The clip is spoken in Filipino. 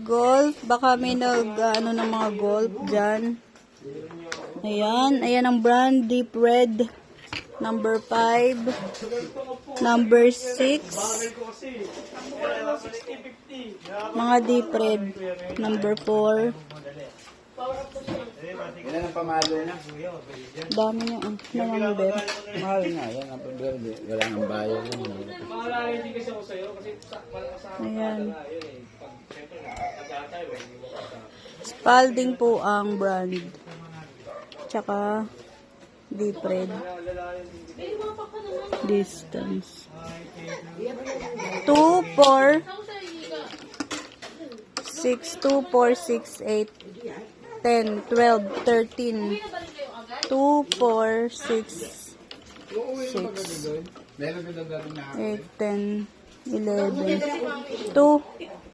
Golf. Baka may ano ng mga golf dyan. Ayan. Ayan ang brand. Deep Red. Number 5. Number 6. Mga Deep Red. Number 4. Ilan ang pamalo na? Dami niya. Number. Mahal nga. Yan ang paberde. Wala nang bayan yun. Ayan. Spalding po ang brand. Tsaka Deep Red. Distance. 2, 4, 6, 2, 4, 6, 8, 10, 12, 13, 2, 4, 6, 6, 8, 10, 11, 2,